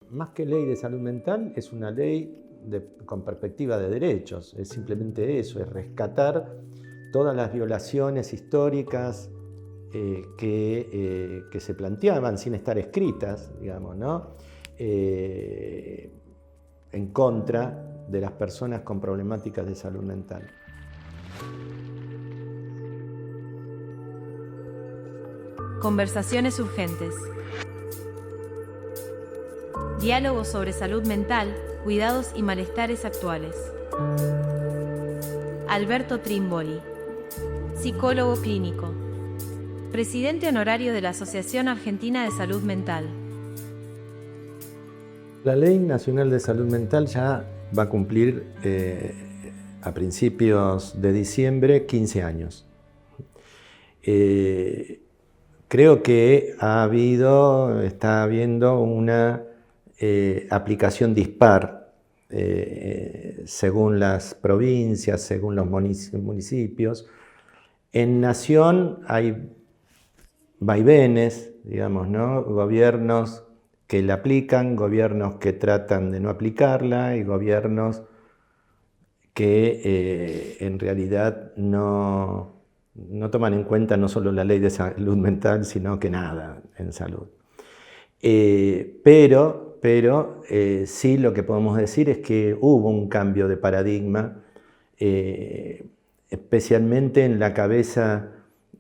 Más que ley de salud mental, es una ley con perspectiva de derechos. Es simplemente eso, es rescatar todas las violaciones históricas que se planteaban sin estar escritas, digamos, ¿no? En contra de las personas con problemáticas de salud mental. Conversaciones urgentes. Diálogos sobre salud mental, cuidados y malestares actuales. Alberto Trimboli, psicólogo clínico, presidente honorario de la Asociación Argentina de Salud Mental. La Ley Nacional de Salud Mental ya va a cumplir a principios de diciembre 15 años. Creo que está habiendo una aplicación dispar según las provincias, según los municipios. En Nación hay vaivenes, digamos, ¿no? Gobiernos que la aplican, gobiernos que tratan de no aplicarla y gobiernos que en realidad no toman en cuenta no solo la ley de salud mental, sino que nada en salud. Pero sí lo que podemos decir es que hubo un cambio de paradigma, especialmente en la cabeza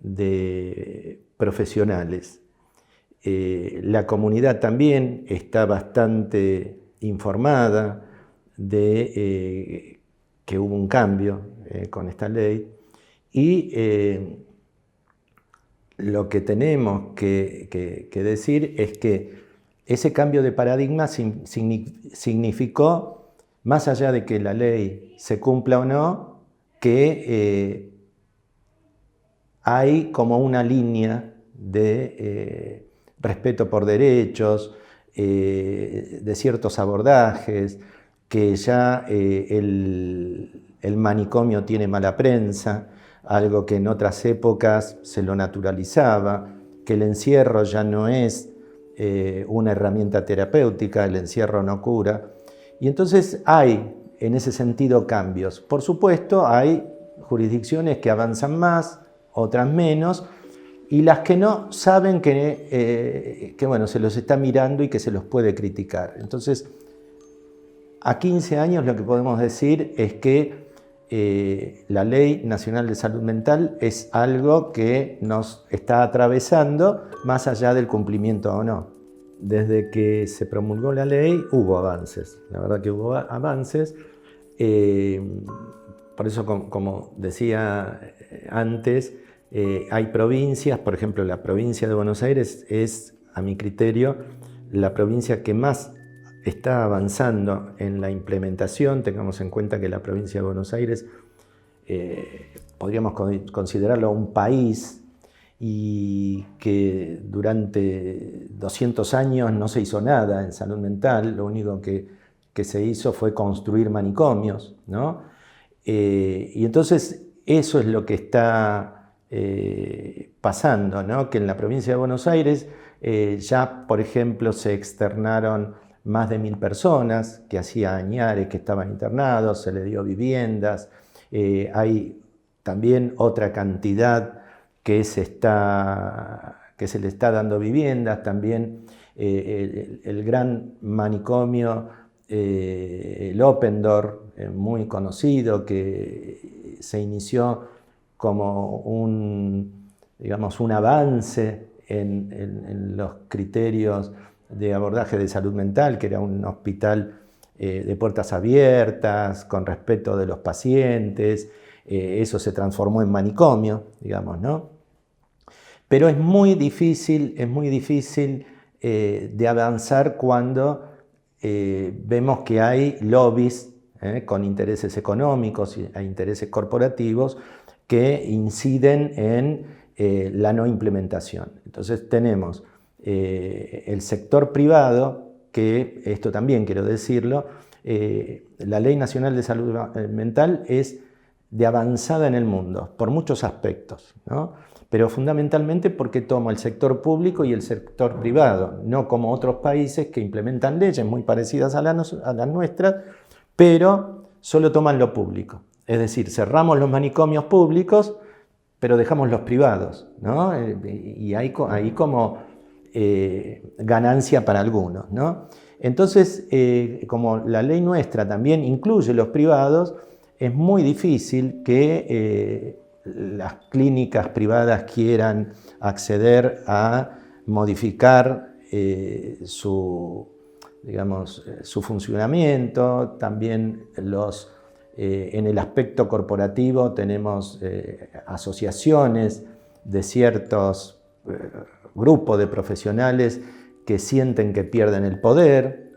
de profesionales. La comunidad también está bastante informada de que hubo un cambio con esta ley y lo que tenemos que decir es que ese cambio de paradigma significó, más allá de que la ley se cumpla o no, que hay como una línea de respeto por derechos, de ciertos abordajes, que ya el manicomio tiene mala prensa, algo que en otras épocas se lo naturalizaba, que el encierro ya no es una herramienta terapéutica, el encierro no cura. Y entonces hay, en ese sentido, cambios. Por supuesto, hay jurisdicciones que avanzan más, otras menos, y las que no saben que bueno, se los está mirando y que se los puede criticar. Entonces, a 15 años lo que podemos decir es que la Ley Nacional de Salud Mental es algo que nos está atravesando más allá del cumplimiento o no. Desde que se promulgó la ley hubo avances, la verdad que hubo avances. Por eso, como decía antes, hay provincias, por ejemplo, la provincia de Buenos Aires es, a mi criterio, la provincia que más está avanzando en la implementación. Tengamos en cuenta que la provincia de Buenos Aires podríamos considerarlo un país y que durante 200 años no se hizo nada en salud mental, lo único que se hizo fue construir manicomios, ¿no? Y entonces eso es lo que está pasando, ¿no? Que en la provincia de Buenos Aires ya, por ejemplo, se externaron más de 1000 personas, que hacía añares que estaban internados, se les dio viviendas. Hay también otra cantidad que se le está dando viviendas. También el gran manicomio, el Open-Door, muy conocido, que se inició como un avance en los criterios de abordaje de salud mental, que era un hospital de puertas abiertas, con respeto de los pacientes. Eso se transformó en manicomio, digamos, ¿no? Pero es muy difícil de avanzar cuando vemos que hay lobbies con intereses económicos e intereses corporativos que inciden en la no implementación. Entonces tenemos el sector privado, que esto también quiero decirlo, la Ley Nacional de Salud Mental es de avanzada en el mundo, por muchos aspectos, ¿no? pero fundamentalmente porque toma el sector público y el sector privado, no como otros países que implementan leyes muy parecidas a las nuestras, pero solo toman lo público. Es decir, cerramos los manicomios públicos, pero dejamos los privados, ¿no? Y hay como ganancia para algunos, ¿no? Entonces, como la ley nuestra también incluye los privados, es muy difícil que las clínicas privadas quieran acceder a modificar su funcionamiento. También en el aspecto corporativo tenemos asociaciones de ciertos grupos de profesionales que sienten que pierden el poder.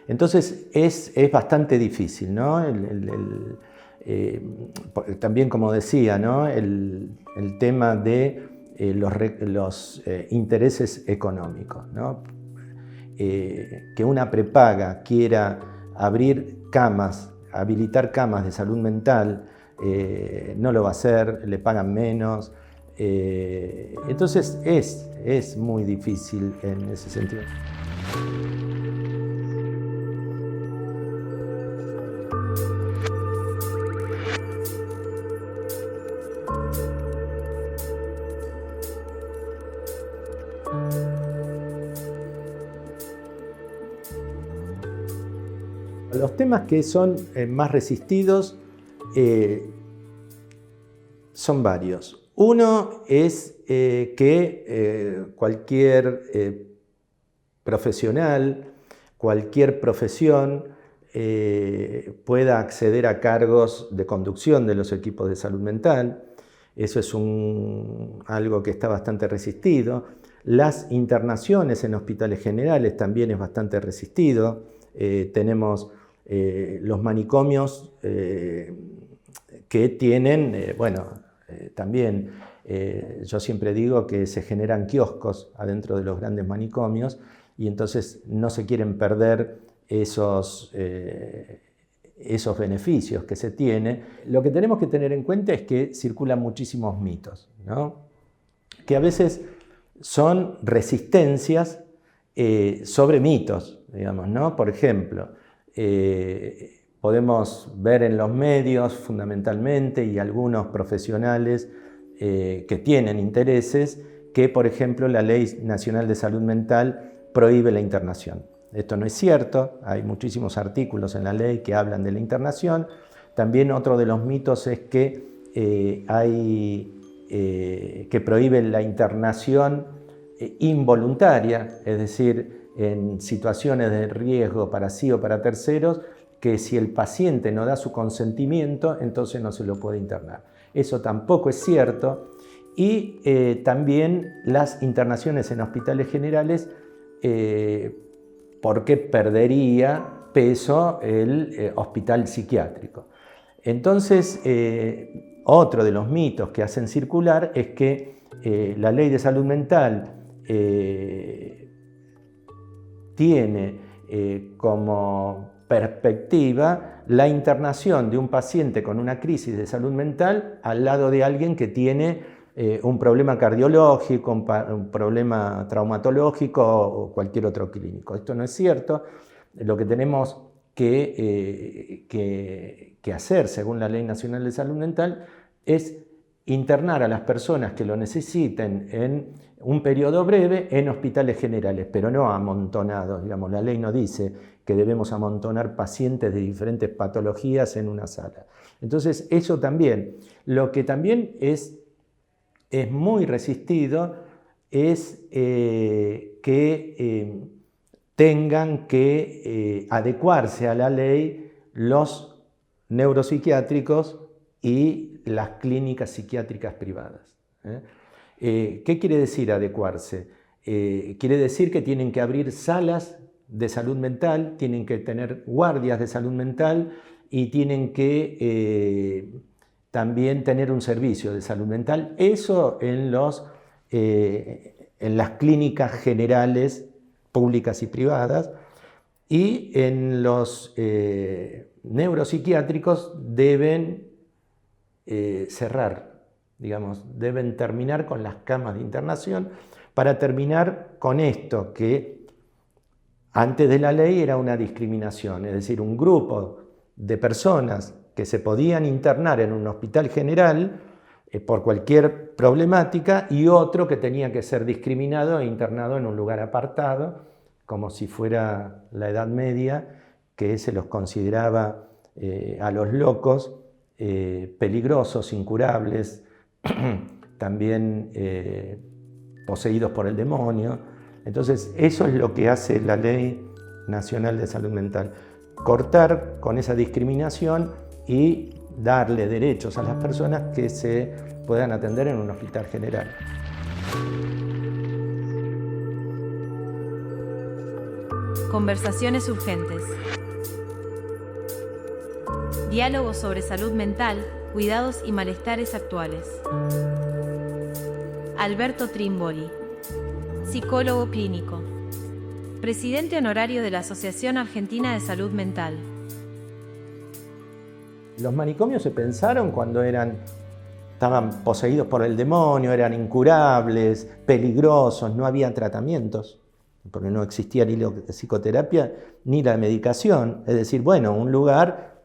Entonces es bastante difícil, ¿no? También, como decía, ¿no? el tema de los intereses económicos, ¿no? Que una prepaga quiera abrir camas, habilitar camas de salud mental, no lo va a hacer, le pagan menos. Entonces es muy difícil en ese sentido. Los temas que son más resistidos son varios. Uno es que cualquier profesional, cualquier profesión pueda acceder a cargos de conducción de los equipos de salud mental. Eso es algo que está bastante resistido. Las internaciones en hospitales generales también es bastante resistido. Tenemos los manicomios que tienen, también yo siempre digo que se generan kioscos adentro de los grandes manicomios y entonces no se quieren perder esos beneficios que se tiene. Lo que tenemos que tener en cuenta es que circulan muchísimos mitos, ¿no? Que a veces son resistencias sobre mitos, digamos, ¿no? Por ejemplo, podemos ver en los medios fundamentalmente y algunos profesionales que tienen intereses que, por ejemplo, la Ley Nacional de Salud Mental prohíbe la internación. Esto no es cierto, hay muchísimos artículos en la ley que hablan de la internación. También otro de los mitos es que que prohíbe la internación involuntaria, es decir, en situaciones de riesgo para sí o para terceros, que si el paciente no da su consentimiento, entonces no se lo puede internar. Eso tampoco es cierto. Y también las internaciones en hospitales generales, porque perdería peso el hospital psiquiátrico. Entonces, otro de los mitos que hacen circular es que la ley de salud mental tiene como perspectiva la internación de un paciente con una crisis de salud mental al lado de alguien que tiene un problema cardiológico, un problema traumatológico o cualquier otro clínico. Esto no es cierto. Lo que tenemos que hacer, según la Ley Nacional de Salud Mental, es internar a las personas que lo necesiten en un periodo breve en hospitales generales, pero no amontonados. Digamos, la ley no dice que debemos amontonar pacientes de diferentes patologías en una sala. Entonces, eso también. Lo que también es muy resistido es que tengan que adecuarse a la ley los neuropsiquiátricos y las clínicas psiquiátricas privadas. ¿Qué quiere decir adecuarse? Quiere decir que tienen que abrir salas de salud mental, tienen que tener guardias de salud mental y tienen que también tener un servicio de salud mental. Eso en las clínicas generales, públicas y privadas, y en los neuropsiquiátricos deben cerrar, digamos, deben terminar con las camas de internación para terminar con esto que antes de la ley era una discriminación, es decir, un grupo de personas que se podían internar en un hospital general por cualquier problemática y otro que tenía que ser discriminado e internado en un lugar apartado, como si fuera la Edad Media, que se los consideraba a los locos peligrosos, incurables, también poseídos por el demonio. Entonces, eso es lo que hace la Ley Nacional de Salud Mental, cortar con esa discriminación y darle derechos a las personas que se puedan atender en un hospital general. Conversaciones urgentes. Diálogos sobre salud mental, cuidados y malestares actuales. Alberto Trimboli, psicólogo clínico, presidente honorario de la Asociación Argentina de Salud Mental. Los manicomios se pensaron cuando estaban poseídos por el demonio, eran incurables, peligrosos, no había tratamientos, porque no existía ni la psicoterapia ni la medicación. Es decir, bueno, un lugar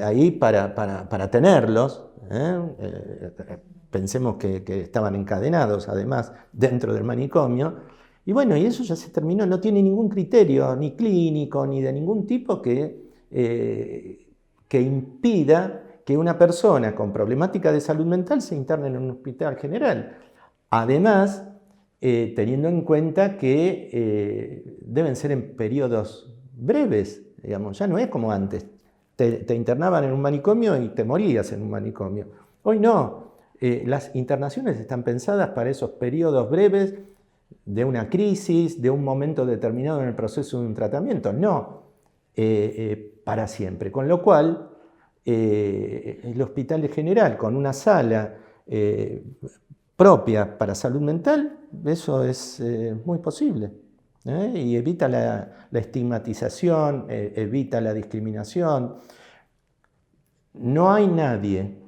ahí para tenerlos. Pensemos que estaban encadenados, además, dentro del manicomio. Y bueno, y eso ya se terminó, no tiene ningún criterio, ni clínico, ni de ningún tipo que impida que una persona con problemática de salud mental se interne en un hospital general. Además, teniendo en cuenta que deben ser en periodos breves, digamos, ya no es como antes. Te internaban en un manicomio y te morías en un manicomio. Hoy no, las internaciones están pensadas para esos periodos breves de una crisis, de un momento determinado en el proceso de un tratamiento, no para siempre. Con lo cual, el hospital general con una sala propia para salud mental, eso es muy posible. Y evita la estigmatización, evita la discriminación. No hay nadie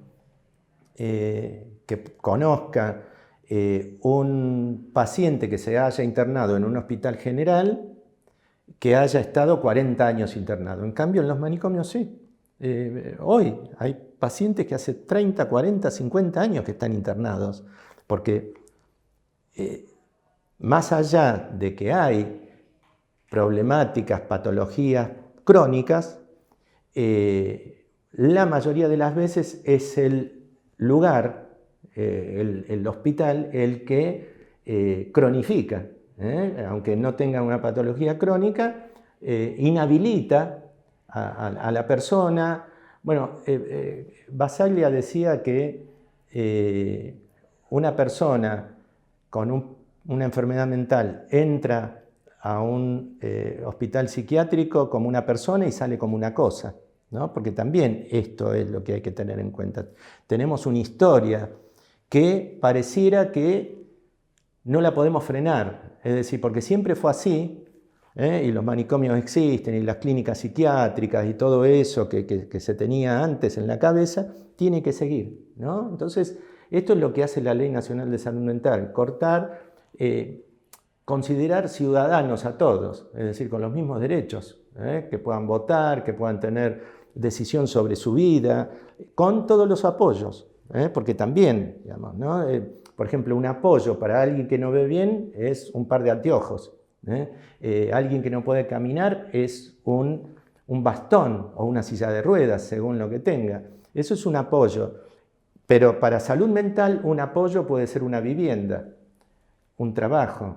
que conozca un paciente que se haya internado en un hospital general que haya estado 40 años internado. En cambio, en los manicomios sí. Hoy hay pacientes que hace 30, 40, 50 años que están internados, porque más allá de que hay problemáticas, patologías crónicas, la mayoría de las veces es el lugar, el hospital, el que cronifica. Aunque no tenga una patología crónica, inhabilita a la persona. Bueno, Basaglia decía que una persona con una enfermedad mental entra a un hospital psiquiátrico como una persona y sale como una cosa, ¿no? Porque también esto es lo que hay que tener en cuenta. Tenemos una historia que pareciera que no la podemos frenar, es decir, porque siempre fue así, y los manicomios existen, y las clínicas psiquiátricas y todo eso que se tenía antes en la cabeza, tiene que seguir, ¿no? Entonces, esto es lo que hace la Ley Nacional de Salud Mental, cortar, considerar ciudadanos a todos, es decir, con los mismos derechos, que puedan votar, que puedan tener decisión sobre su vida, con todos los apoyos, porque también, digamos, ¿no? Por ejemplo, un apoyo para alguien que no ve bien es un par de anteojos. Alguien que no puede caminar es un bastón o una silla de ruedas, según lo que tenga. Eso es un apoyo. Pero para salud mental, un apoyo puede ser una vivienda, un trabajo,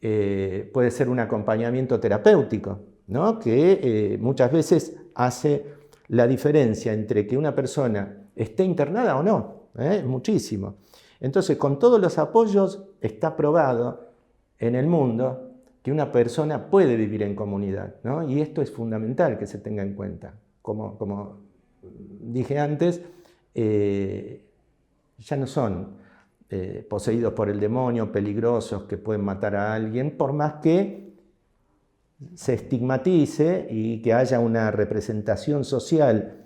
puede ser un acompañamiento terapéutico, ¿no? Que muchas veces hace la diferencia entre que una persona esté internada o no, muchísimo. Entonces, con todos los apoyos está probado en el mundo que una persona puede vivir en comunidad, ¿no? Y esto es fundamental que se tenga en cuenta. Como dije antes, ya no son poseídos por el demonio, peligrosos, que pueden matar a alguien, por más que se estigmatice y que haya una representación social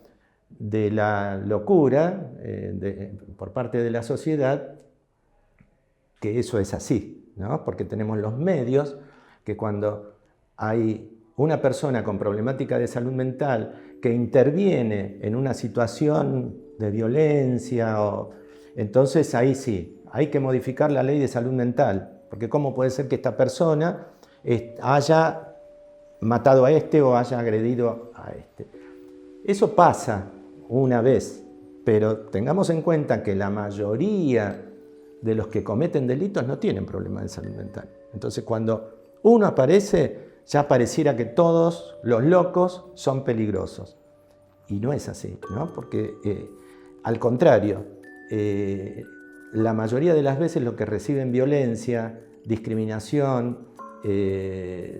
de la locura por parte de la sociedad, que eso es así, ¿no? Porque tenemos los medios que cuando hay una persona con problemática de salud mental que interviene en una situación de violencia, entonces ahí sí, hay que modificar la ley de salud mental, porque ¿cómo puede ser que esta persona haya matado a este o haya agredido a este? Eso pasa una vez, pero tengamos en cuenta que la mayoría de los que cometen delitos no tienen problemas de salud mental. Entonces, cuando uno aparece, ya pareciera que todos los locos son peligrosos. Y no es así, ¿no? Porque al contrario, la mayoría de las veces los que reciben violencia, discriminación,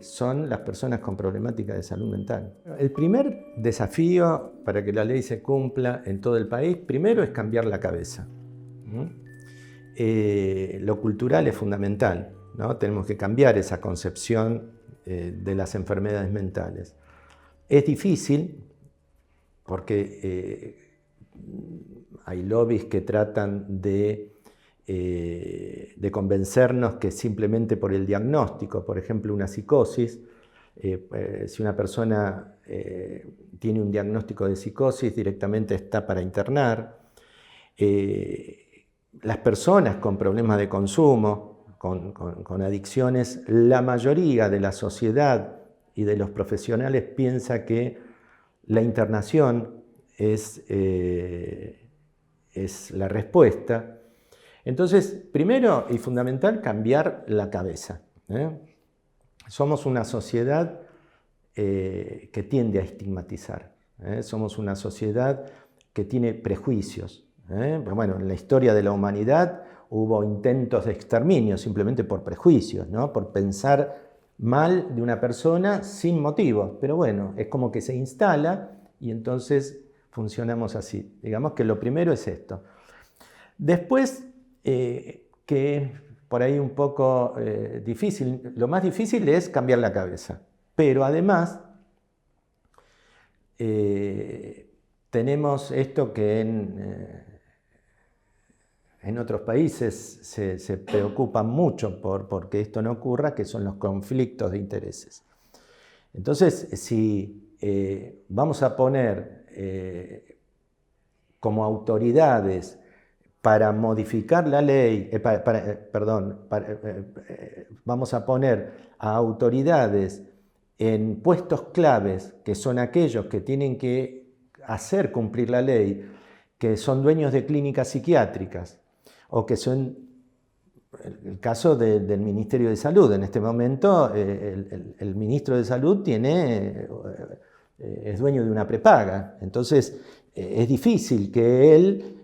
son las personas con problemática de salud mental. El primer desafío para que la ley se cumpla en todo el país, primero es cambiar la cabeza. Lo cultural es fundamental, ¿no? Tenemos que cambiar esa concepción de las enfermedades mentales. Es difícil porque hay lobbies que tratan de convencernos que simplemente por el diagnóstico, por ejemplo una psicosis, si una persona tiene un diagnóstico de psicosis, directamente está para internar. Las personas con problemas de consumo, con adicciones, la mayoría de la sociedad y de los profesionales piensa que la internación es la respuesta. Entonces, primero y fundamental, cambiar la cabeza. Somos una sociedad que tiende a estigmatizar. Somos una sociedad que tiene prejuicios. Bueno, en la historia de la humanidad hubo intentos de exterminio simplemente por prejuicios, ¿no? Por pensar mal de una persona sin motivos. Pero bueno, es como que se instala y entonces funcionamos así. Digamos que lo primero es esto. Después, que por ahí un poco difícil, lo más difícil es cambiar la cabeza. Pero además, tenemos esto que en otros países se preocupan mucho porque esto no ocurra, que son los conflictos de intereses. Entonces, si vamos a poner como autoridades para modificar la ley, vamos a poner a autoridades en puestos claves, que son aquellos que tienen que hacer cumplir la ley, que son dueños de clínicas psiquiátricas, o que son el caso del Ministerio de Salud. En este momento el ministro de Salud es dueño de una prepaga. Entonces es difícil que él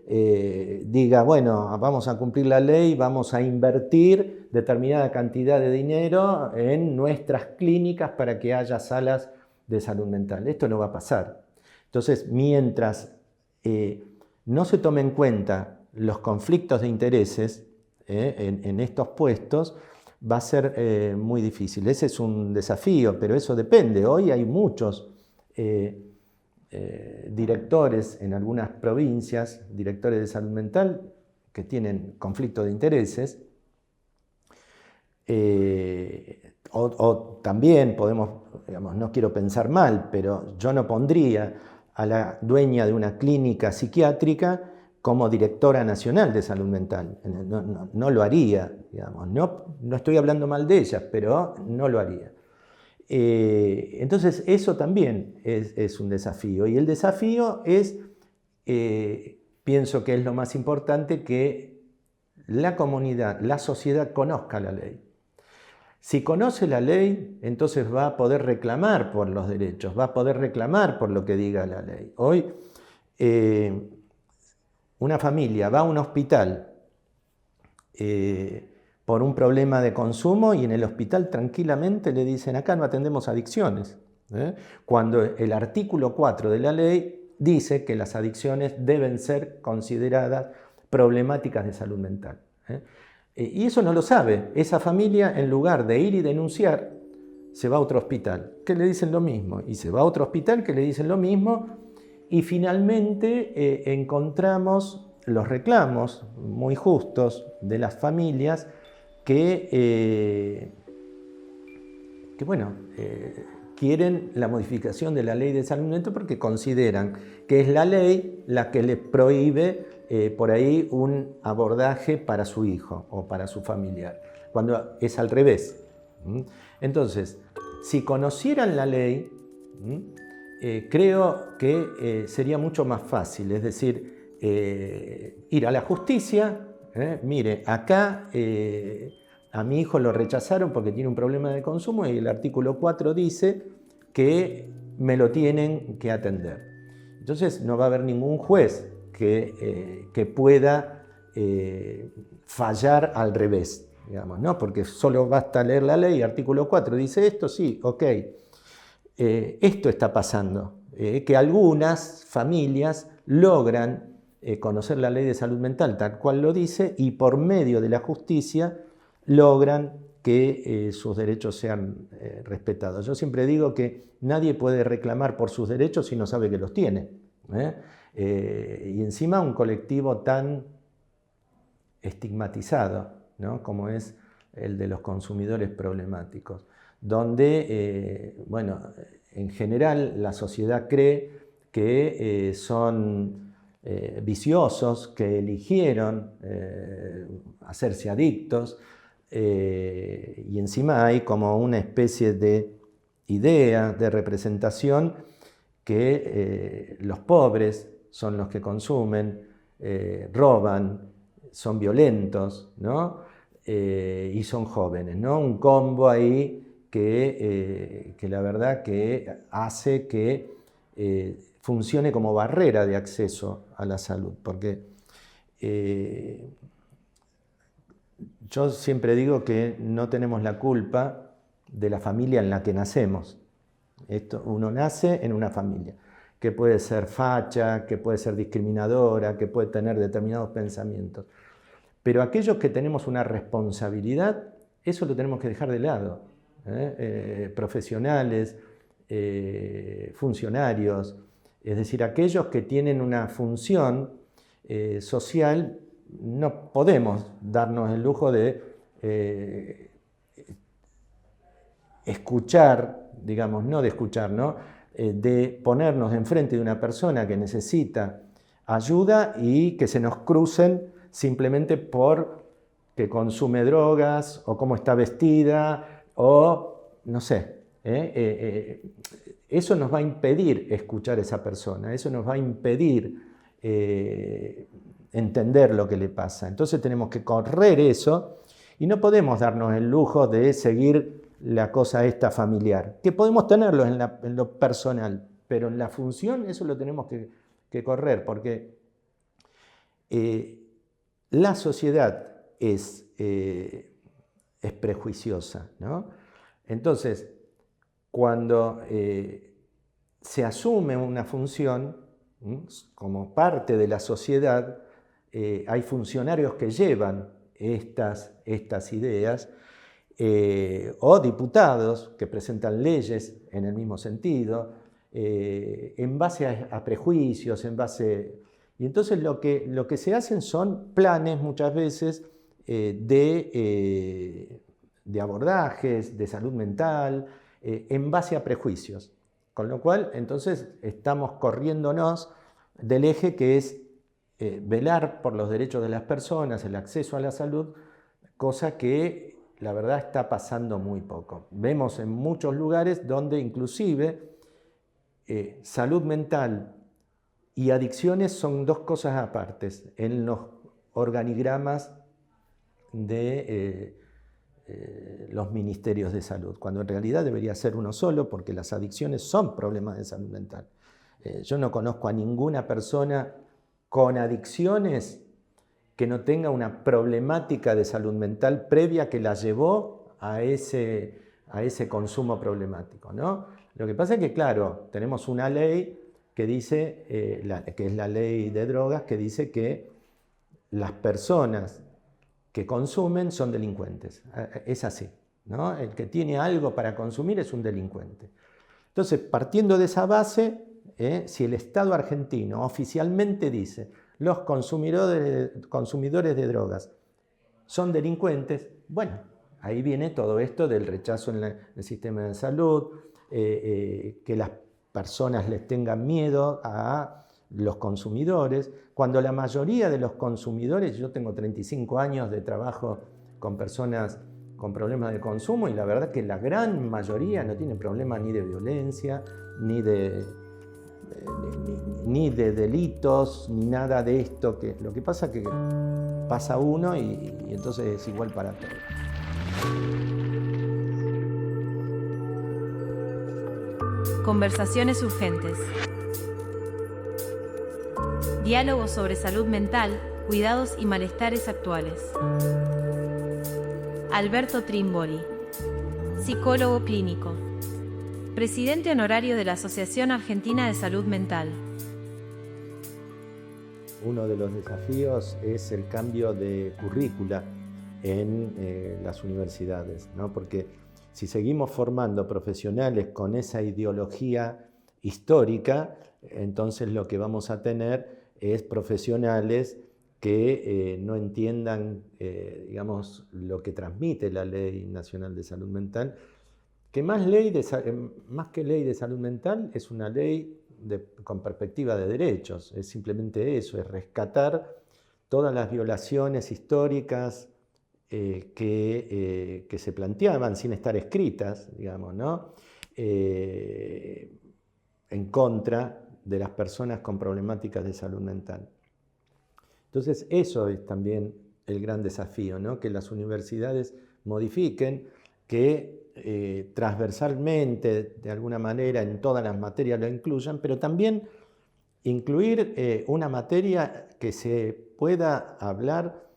diga, bueno, vamos a cumplir la ley, vamos a invertir determinada cantidad de dinero en nuestras clínicas para que haya salas de salud mental. Esto no va a pasar. Entonces, mientras no se tomen en cuenta los conflictos de intereses en estos puestos, va a ser muy difícil. Ese es un desafío, pero eso depende. Hoy hay muchos directores en algunas provincias, directores de salud mental, que tienen conflicto de intereses. O también podemos, digamos, no quiero pensar mal, pero yo no pondría a la dueña de una clínica psiquiátrica como directora nacional de salud mental. No lo haría, digamos. No estoy hablando mal de ellas, pero no lo haría. Entonces eso también es un desafío. Y el desafío es, pienso que es lo más importante, que la comunidad, la sociedad conozca la ley. Si conoce la ley, entonces va a poder reclamar por los derechos, va a poder reclamar por lo que diga la ley. Hoy una familia va a un hospital por un problema de consumo y en el hospital tranquilamente le dicen, acá no atendemos adicciones, cuando el artículo 4 de la ley dice que las adicciones deben ser consideradas problemáticas de salud mental. Y eso no lo sabe. Esa familia, en lugar de ir y denunciar, se va a otro hospital, que le dicen lo mismo, y se va a otro hospital que le dicen lo mismo, Y finalmente encontramos los reclamos muy justos de las familias que bueno, quieren la modificación de la ley de salud mental porque consideran que es la ley la que les prohíbe por ahí un abordaje para su hijo o para su familiar, cuando es al revés. Entonces, si conocieran la ley, creo que sería mucho más fácil, es decir, ir a la justicia, mire, acá a mi hijo lo rechazaron porque tiene un problema de consumo y el artículo 4 dice que me lo tienen que atender. Entonces no va a haber ningún juez que pueda fallar al revés, digamos, ¿no? Porque solo basta leer la ley, artículo 4 dice esto, sí, ok. Esto está pasando, que algunas familias logran conocer la ley de salud mental tal cual lo dice y por medio de la justicia logran que sus derechos sean respetados. Yo siempre digo que nadie puede reclamar por sus derechos si no sabe que los tiene. Y encima un colectivo tan estigmatizado, ¿no? Como es el de los consumidores problemáticos, donde, bueno, en general la sociedad cree que son viciosos, que eligieron hacerse adictos, y encima hay como una especie de idea, de representación, que los pobres son los que consumen, roban, son violentos, ¿no? Y son jóvenes, ¿no? Un combo ahí que la verdad que hace que funcione como barrera de acceso a la salud, porque yo siempre digo que no tenemos la culpa de la familia en la que nacemos. Uno nace en una familia que puede ser facha, que puede ser discriminadora, que puede tener determinados pensamientos. Pero aquellos que tenemos una responsabilidad, eso lo tenemos que dejar de lado. Profesionales, funcionarios, es decir, aquellos que tienen una función social, no podemos darnos el lujo de escuchar, digamos, no de escuchar, ¿no? De ponernos enfrente de una persona que necesita ayuda y que se nos crucen simplemente por que consume drogas o cómo está vestida o no sé. Eso nos va a impedir escuchar a esa persona, eso nos va a impedir entender lo que le pasa. Entonces tenemos que correr eso y no podemos darnos el lujo de seguir la cosa esta familiar, que podemos tenerlo en lo personal, pero en la función eso lo tenemos que correr, porque la sociedad es prejuiciosa, ¿no? Entonces, cuando se asume una función como parte de la sociedad, hay funcionarios que llevan estas ideas, o diputados que presentan leyes en el mismo sentido, en base a prejuicios, y entonces lo que se hacen son planes muchas veces de abordajes, de salud mental, en base a prejuicios. Con lo cual, entonces, estamos corriéndonos del eje que es velar por los derechos de las personas, el acceso a la salud, cosa que la verdad está pasando muy poco. Vemos en muchos lugares donde inclusive salud mental y adicciones son dos cosas apartes en los organigramas de los ministerios de salud, cuando en realidad debería ser uno solo, porque las adicciones son problemas de salud mental. Yo no conozco a ninguna persona con adicciones que no tenga una problemática de salud mental previa que la llevó a ese consumo problemático, ¿no? Lo que pasa es que, claro, tenemos una ley que dice, que es la ley de drogas, que dice que las personas que consumen son delincuentes. Es así, ¿no? El que tiene algo para consumir es un delincuente. Entonces, partiendo de esa base, si el Estado argentino oficialmente dice los consumidores de drogas son delincuentes, bueno, ahí viene todo esto del rechazo en el sistema de salud, que las personas les tengan miedo a los consumidores, cuando la mayoría de los consumidores, yo tengo 35 años de trabajo con personas con problemas de consumo y la verdad que la gran mayoría no tiene problemas ni de violencia, ni de delitos, ni nada de esto. Lo que pasa es que pasa uno y entonces es igual para todos. Conversaciones urgentes. Diálogos sobre salud mental, cuidados y malestares actuales. Alberto Trimboli, psicólogo clínico, presidente honorario de la Asociación Argentina de Salud Mental. Uno de los desafíos es el cambio de currícula en las universidades, ¿no? Porque si seguimos formando profesionales con esa ideología histórica, entonces lo que vamos a tener es profesionales que no entiendan, digamos, lo que transmite la Ley Nacional de Salud Mental, que más que ley de salud mental es una ley con perspectiva de derechos, es simplemente eso, es rescatar todas las violaciones históricas que se planteaban sin estar escritas, digamos, ¿no? En contra de las personas con problemáticas de salud mental. Entonces, eso es también el gran desafío, ¿no? Que las universidades modifiquen, que transversalmente, de alguna manera, en todas las materias lo incluyan, pero también incluir una materia que se pueda hablar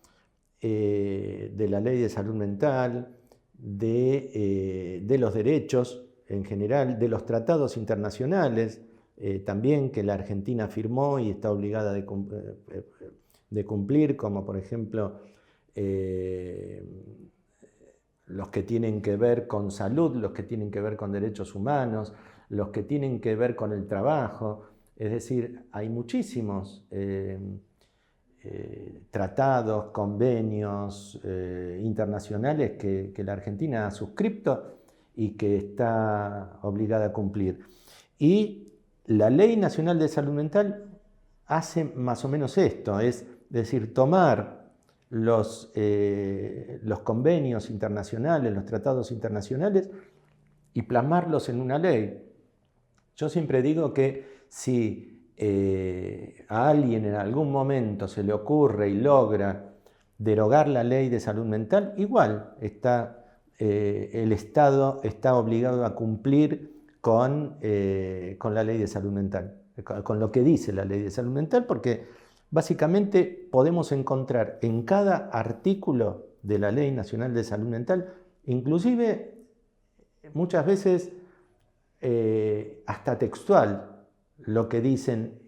de la ley de salud mental, de los derechos en general, de los tratados internacionales, también que la Argentina firmó y está obligada de cumplir, como por ejemplo los que tienen que ver con salud, los que tienen que ver con derechos humanos, los que tienen que ver con el trabajo. Es decir, hay muchísimos tratados, convenios internacionales que la Argentina ha suscrito y que está obligada a cumplir. Y la Ley Nacional de Salud Mental hace más o menos esto, es decir, tomar los convenios internacionales, los tratados internacionales y plasmarlos en una ley. Yo siempre digo que si a alguien en algún momento se le ocurre y logra derogar la ley de salud mental, igual el Estado está obligado a cumplir con la ley de salud mental, con lo que dice la ley de salud mental, porque básicamente podemos encontrar en cada artículo de la Ley Nacional de Salud Mental, inclusive muchas veces hasta textual, lo que dicen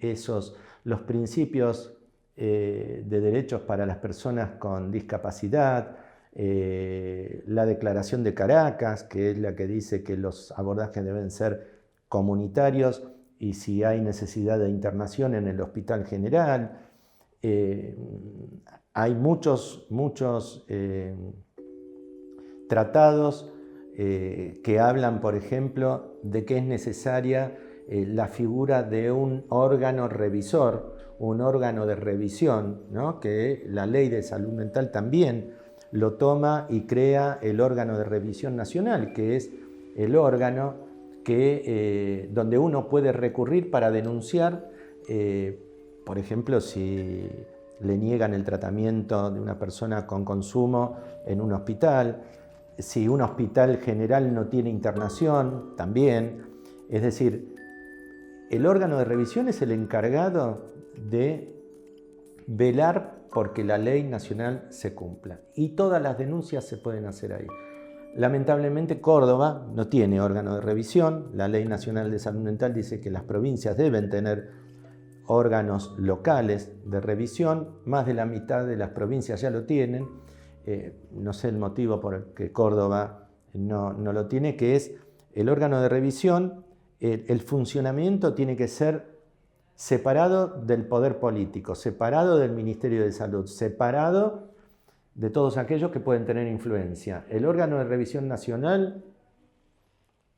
los principios de derechos para las personas con discapacidad, la Declaración de Caracas, que es la que dice que los abordajes deben ser comunitarios y si hay necesidad de internación en el Hospital General. Hay muchos tratados que hablan, por ejemplo, de que es necesaria la figura de un órgano revisor, un órgano de revisión, ¿no? Que la Ley de Salud Mental también lo toma y crea el órgano de revisión nacional, que es el órgano donde uno puede recurrir para denunciar, por ejemplo, si le niegan el tratamiento de una persona con consumo en un hospital, si un hospital general no tiene internación, también. Es decir, el órgano de revisión es el encargado de velar porque la ley nacional se cumpla. Y todas las denuncias se pueden hacer ahí. Lamentablemente Córdoba no tiene órgano de revisión. La Ley Nacional de Salud Mental dice que las provincias deben tener órganos locales de revisión. Más de la mitad de las provincias ya lo tienen. No sé el motivo por el que Córdoba no lo tiene, que es el órgano de revisión el funcionamiento tiene que ser separado del poder político, separado del Ministerio de Salud, separado de todos aquellos que pueden tener influencia. El órgano de revisión nacional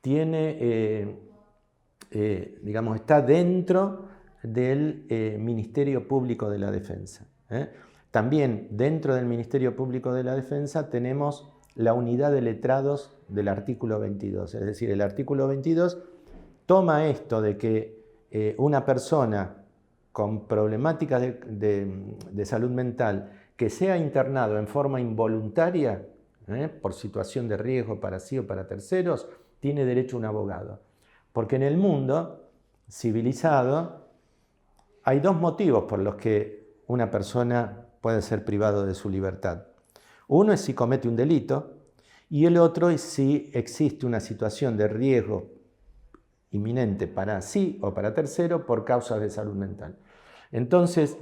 tiene, digamos, está dentro del Ministerio Público de la Defensa. También dentro del Ministerio Público de la Defensa tenemos la unidad de letrados del artículo 22. Es decir, el artículo 22 toma esto de que una persona con problemáticas de salud mental que sea internado en forma involuntaria, por situación de riesgo para sí o para terceros, tiene derecho a un abogado. Porque en el mundo civilizado hay dos motivos por los que una persona puede ser privado de su libertad. Uno es si comete un delito y el otro es si existe una situación de riesgo inminente para sí o para tercero por causas de salud mental. Entonces,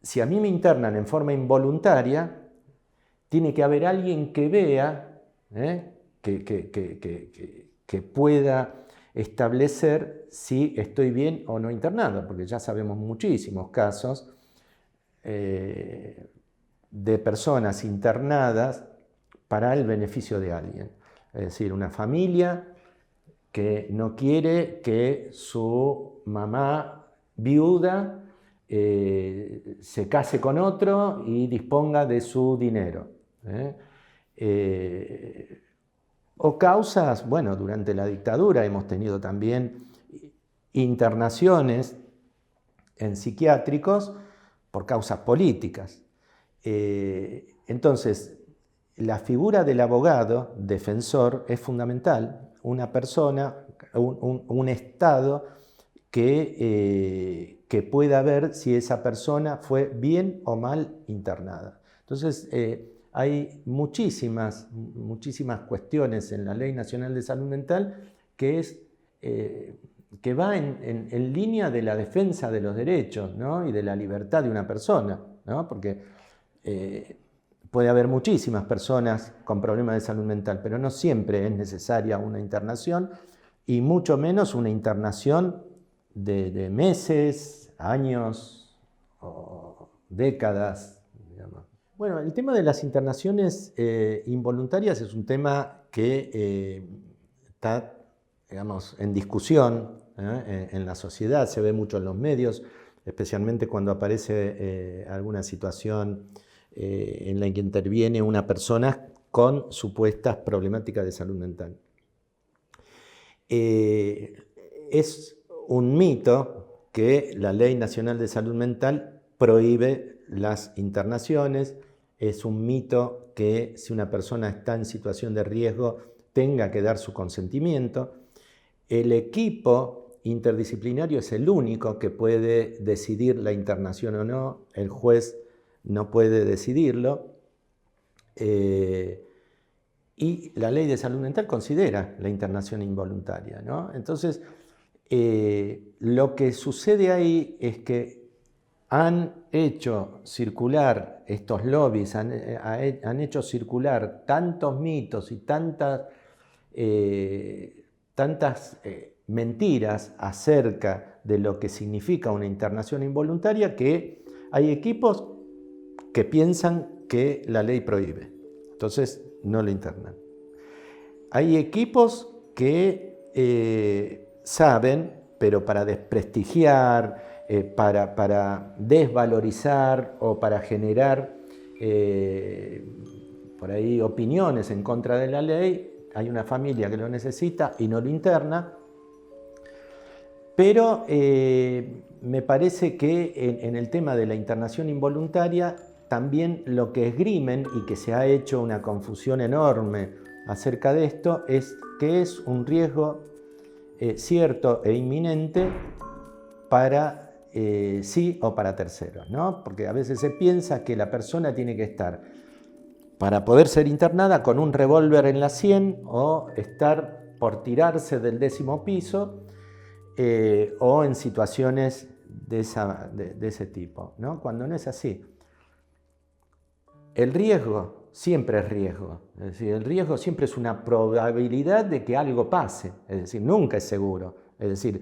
si a mí me internan en forma involuntaria, tiene que haber alguien que vea, que pueda establecer si estoy bien o no internado, porque ya sabemos muchísimos casos de personas internadas para el beneficio de alguien. Es decir, una familia que no quiere que su mamá viuda se case con otro y disponga de su dinero. O causas, bueno, durante la dictadura hemos tenido también internaciones en psiquiátricos por causas políticas. Entonces, la figura del abogado defensor es fundamental. Una persona, un Estado que pueda ver si esa persona fue bien o mal internada. Entonces, hay muchísimas cuestiones en la Ley Nacional de Salud Mental que va en línea de la defensa de los derechos, ¿no? Y de la libertad de una persona, ¿no? Porque puede haber muchísimas personas con problemas de salud mental, pero no siempre es necesaria una internación y mucho menos una internación de meses, años o décadas, digamos. Bueno, el tema de las internaciones involuntarias es un tema que está, digamos, en discusión en la sociedad, se ve mucho en los medios, especialmente cuando aparece alguna situación en la que interviene una persona con supuestas problemáticas de salud mental. Es un mito que la Ley Nacional de Salud Mental prohíbe las internaciones, es un mito que si una persona está en situación de riesgo tenga que dar su consentimiento. El equipo interdisciplinario es el único que puede decidir la internación o no, el juez no puede decidirlo, y la ley de salud mental considera la internación involuntaria, ¿no? Entonces, lo que sucede ahí es que han hecho circular estos lobbies, han hecho circular tantos mitos y tantas mentiras acerca de lo que significa una internación involuntaria que hay equipos que piensan que la ley prohíbe, entonces no lo internan. Hay equipos que saben, pero para desprestigiar, para desvalorizar o para generar por ahí opiniones en contra de la ley, hay una familia que lo necesita y no lo interna, pero me parece que en el tema de la internación involuntaria también lo que esgrimen y que se ha hecho una confusión enorme acerca de esto es que es un riesgo cierto e inminente para sí o para terceros, ¿no? Porque a veces se piensa que la persona tiene que estar, para poder ser internada, con un revólver en la sien o estar por tirarse del 10º piso o en situaciones de ese tipo, ¿no? Cuando no es así. El riesgo siempre es riesgo, es decir, el riesgo siempre es una probabilidad de que algo pase, es decir, nunca es seguro, Es decir,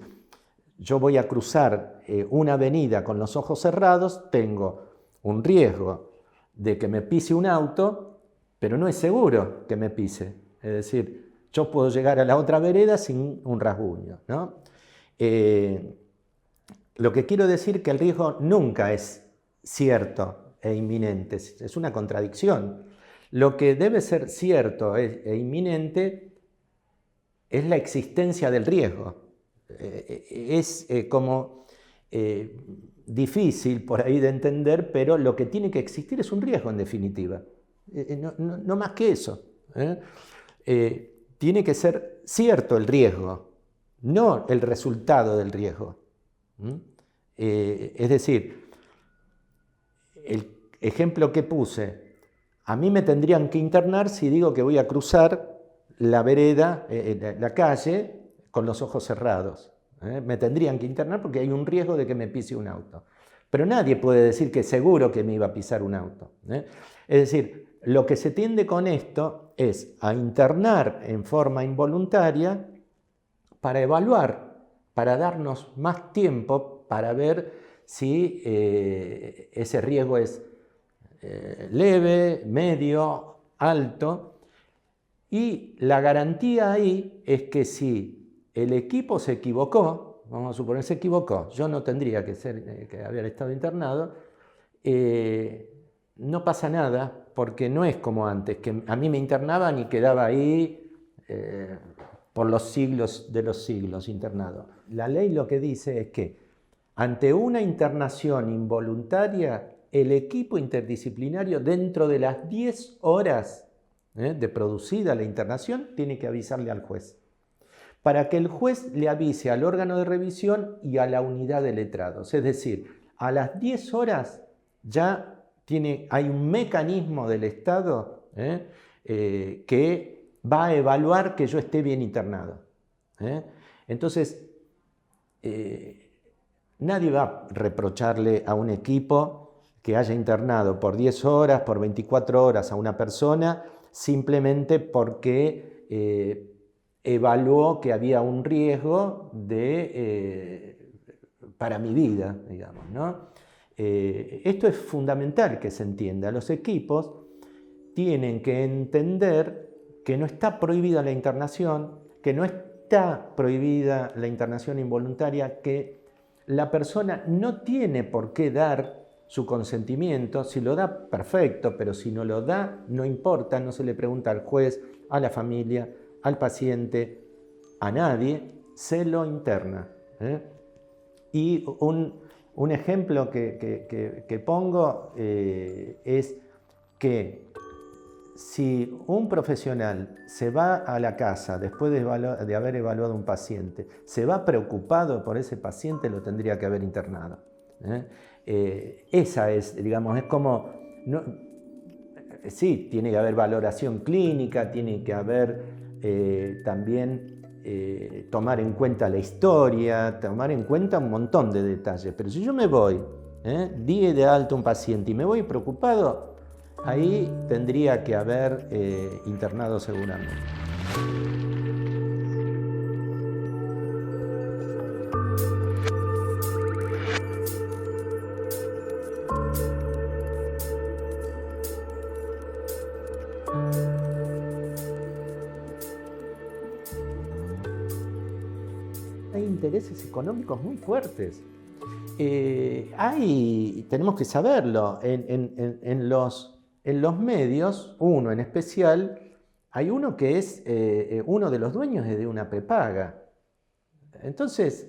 yo voy a cruzar una avenida con los ojos cerrados, tengo un riesgo de que me pise un auto, pero no es seguro que me pise. Es decir, yo puedo llegar a la otra vereda sin un rasguño, ¿no? Lo que quiero decir que el riesgo nunca es cierto e inminente, es una contradicción. Lo que debe ser cierto e inminente es la existencia del riesgo. Es como difícil por ahí de entender, pero lo que tiene que existir es un riesgo en definitiva. No más que eso. Tiene que ser cierto el riesgo, no el resultado del riesgo. Es decir, el ejemplo que puse, a mí me tendrían que internar si digo que voy a cruzar la vereda, la calle, con los ojos cerrados. Me tendrían que internar porque hay un riesgo de que me pise un auto. Pero nadie puede decir que seguro que me iba a pisar un auto. Es decir, lo que se tiende con esto es a internar en forma involuntaria para evaluar, para darnos más tiempo para ver si ese riesgo es leve, medio, alto. Y la garantía ahí es que si el equipo se equivocó, vamos a suponer se equivocó, yo no tendría que haber estado internado, no pasa nada, porque no es como antes, que a mí me internaban y quedaba ahí por los siglos de los siglos internado. La ley lo que dice es que ante una internación involuntaria, el equipo interdisciplinario dentro de las 10 horas de producida la internación tiene que avisarle al juez, para que el juez le avise al órgano de revisión y a la unidad de letrados. Es decir, a las 10 horas ya hay un mecanismo del Estado que va a evaluar que yo esté bien internado. Entonces, nadie va a reprocharle a un equipo que haya internado por 10 horas, por 24 horas a una persona, simplemente porque evaluó que había un riesgo para mi vida, digamos, ¿no? Esto es fundamental que se entienda. Los equipos tienen que entender que no está prohibida la internación, que no está prohibida la internación involuntaria, que la persona no tiene por qué dar su consentimiento. Si lo da, perfecto, pero si no lo da, no importa, no se le pregunta al juez, a la familia, al paciente, a nadie, se lo interna. Y un ejemplo que pongo es que si un profesional se va a la casa después de haber evaluado un paciente, se va preocupado por ese paciente, lo tendría que haber internado. Esa es, digamos, es como, sí, tiene que haber valoración clínica, tiene que haber también tomar en cuenta la historia, tomar en cuenta un montón de detalles. Pero si yo me voy, di de alta un paciente y me voy preocupado, ahí tendría que haber internado seguramente. Hay intereses económicos muy fuertes. Tenemos que saberlo, en los medios, uno en especial, hay uno que es uno de los dueños de una prepaga. Entonces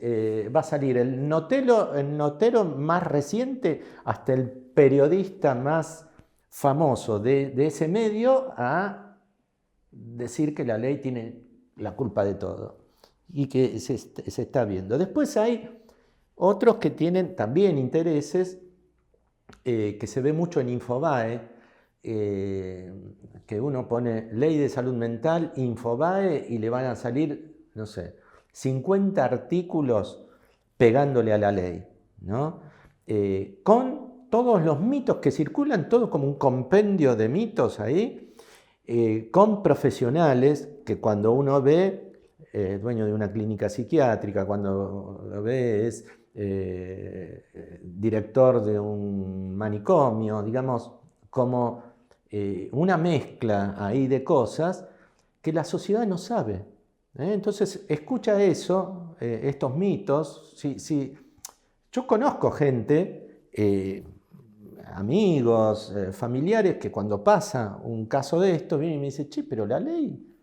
va a salir el notero más reciente hasta el periodista más famoso de ese medio a decir que la ley tiene la culpa de todo y que se está viendo. Después hay otros que tienen también intereses, que se ve mucho en Infobae, que uno pone ley de salud mental, Infobae, y le van a salir, no sé, 50 artículos pegándole a la ley, ¿no? Con todos los mitos que circulan, todo como un compendio de mitos ahí, con profesionales que cuando uno ve dueño de una clínica psiquiátrica, cuando lo ves, director de un manicomio, digamos, como una mezcla ahí de cosas que la sociedad no sabe. Entonces, escucha eso, estos mitos. Yo conozco gente, amigos, familiares, que cuando pasa un caso de esto, vienen y me dicen, che, pero la ley,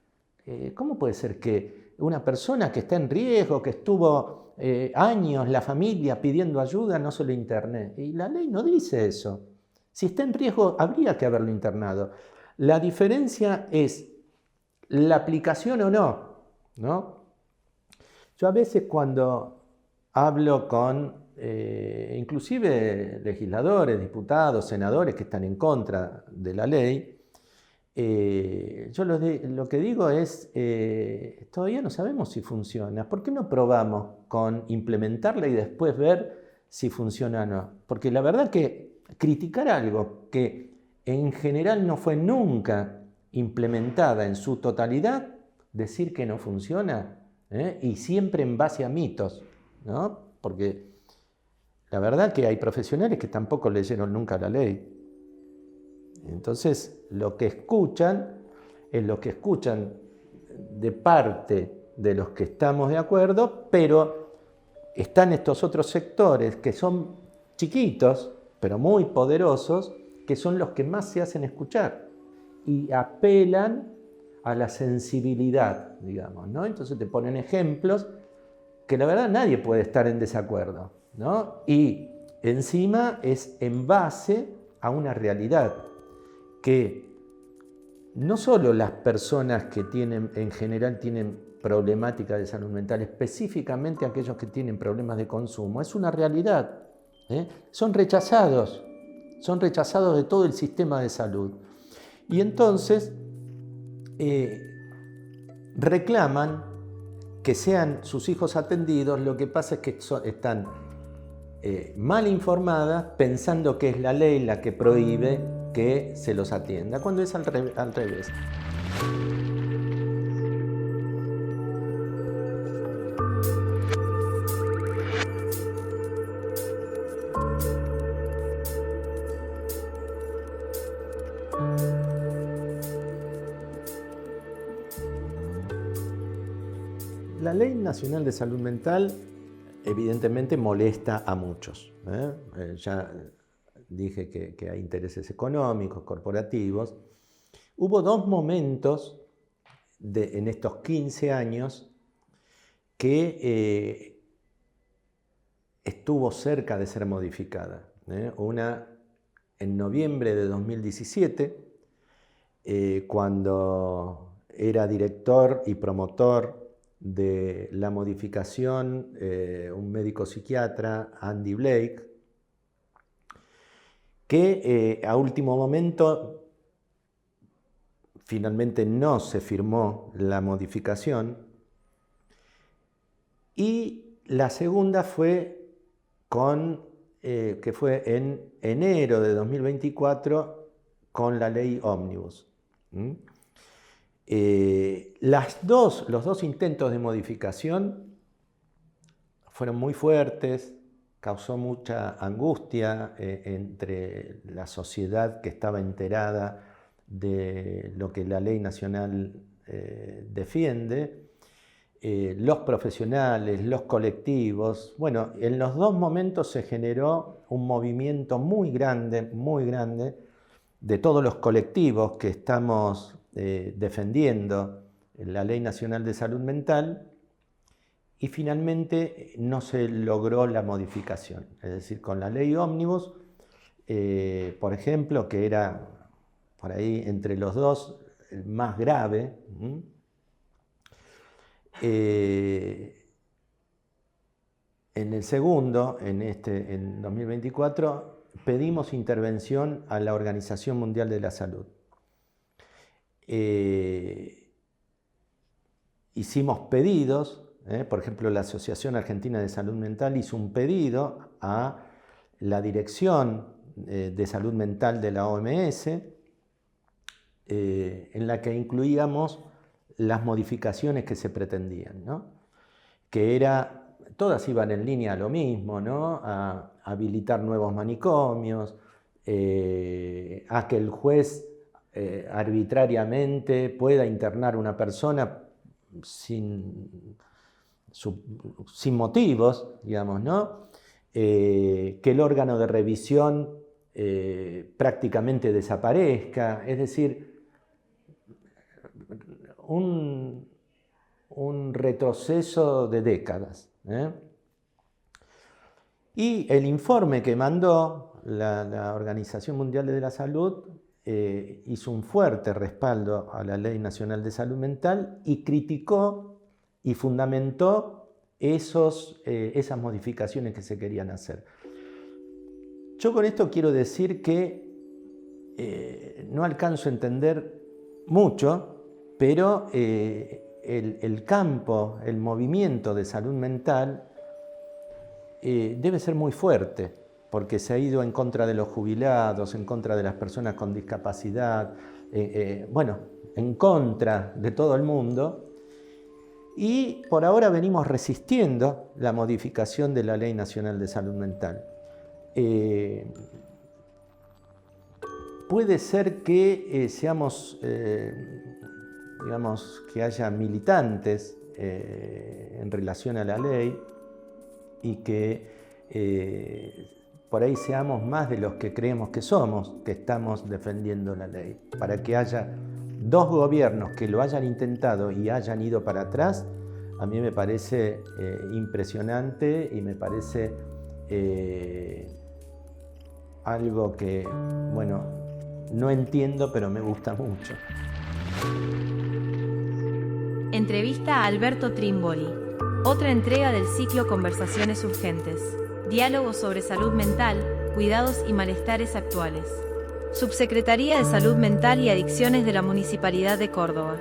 ¿cómo puede ser que una persona que está en riesgo, que estuvo años la familia pidiendo ayuda, no se lo interne? Y la ley no dice eso. Si está en riesgo, habría que haberlo internado. La diferencia es la aplicación o no, ¿no? Yo a veces cuando hablo con inclusive legisladores, diputados, senadores que están en contra de la ley, yo lo que digo es, todavía no sabemos si funciona. ¿Por qué no probamos con implementarla y después ver si funciona o no? Porque la verdad que criticar algo que en general no fue nunca implementada en su totalidad, decir que no funciona, y siempre en base a mitos, ¿no? Porque la verdad que hay profesionales que tampoco leyeron nunca la ley. Entonces, lo que escuchan es lo que escuchan de parte de los que estamos de acuerdo, pero están estos otros sectores que son chiquitos, pero muy poderosos, que son los que más se hacen escuchar y apelan a la sensibilidad, digamos, ¿no? Entonces te ponen ejemplos que la verdad nadie puede estar en desacuerdo, ¿no? Y encima es en base a una realidad que no solo las personas que en general tienen problemática de salud mental, específicamente aquellos que tienen problemas de consumo, es una realidad, son rechazados de todo el sistema de salud. Y entonces reclaman que sean sus hijos atendidos. Lo que pasa es que están mal informadas, pensando que es la ley la que prohíbe que se los atienda, cuando es al revés. La Ley Nacional de Salud Mental evidentemente molesta a muchos. Ya dije que hay intereses económicos, corporativos. Hubo dos momentos en estos 15 años que estuvo cerca de ser modificada. Una en noviembre de 2017, cuando era director y promotor de la modificación, un médico psiquiatra, Andy Blake, que a último momento finalmente no se firmó la modificación, y la segunda fue que fue en enero de 2024 con la ley Ómnibus. Los dos intentos de modificación fueron muy fuertes, causó mucha angustia entre la sociedad que estaba enterada de lo que la ley nacional defiende, los profesionales, los colectivos. Bueno, en los dos momentos se generó un movimiento muy grande de todos los colectivos que estamos defendiendo la Ley Nacional de Salud Mental, y finalmente no se logró la modificación. Es decir, con la ley Ómnibus, por ejemplo, que era por ahí entre los dos el más grave, en el segundo, en 2024, pedimos intervención a la Organización Mundial de la Salud. Hicimos pedidos, por ejemplo, la Asociación Argentina de Salud Mental hizo un pedido a la Dirección de Salud Mental de la OMS, en la que incluíamos las modificaciones que se pretendían, ¿no? Que todas iban en línea a lo mismo, ¿no? A habilitar nuevos manicomios, a que el juez arbitrariamente pueda internar a una persona sin motivos, digamos, ¿no? Que el órgano de revisión prácticamente desaparezca, es decir, un retroceso de décadas. Y el informe que mandó la Organización Mundial de la Salud hizo un fuerte respaldo a la Ley Nacional de Salud Mental y criticó y fundamentó esas modificaciones que se querían hacer. Yo con esto quiero decir que no alcanzo a entender mucho, pero el campo, el movimiento de salud mental debe ser muy fuerte, porque se ha ido en contra de los jubilados, en contra de las personas con discapacidad, bueno, en contra de todo el mundo. Y por ahora venimos resistiendo la modificación de la Ley Nacional de Salud Mental. Puede ser que seamos, digamos, que haya militantes en relación a la ley y que por ahí seamos más de los que creemos que somos, que estamos defendiendo la ley. Para que haya dos gobiernos que lo hayan intentado y hayan ido para atrás, a mí me parece impresionante y me parece algo que, bueno, no entiendo, pero me gusta mucho. Entrevista a Alberto Trimboli. Otra entrega del ciclo Conversaciones Urgentes. Diálogos sobre salud mental, cuidados y malestares actuales. Subsecretaría de Salud Mental y Adicciones de la Municipalidad de Córdoba.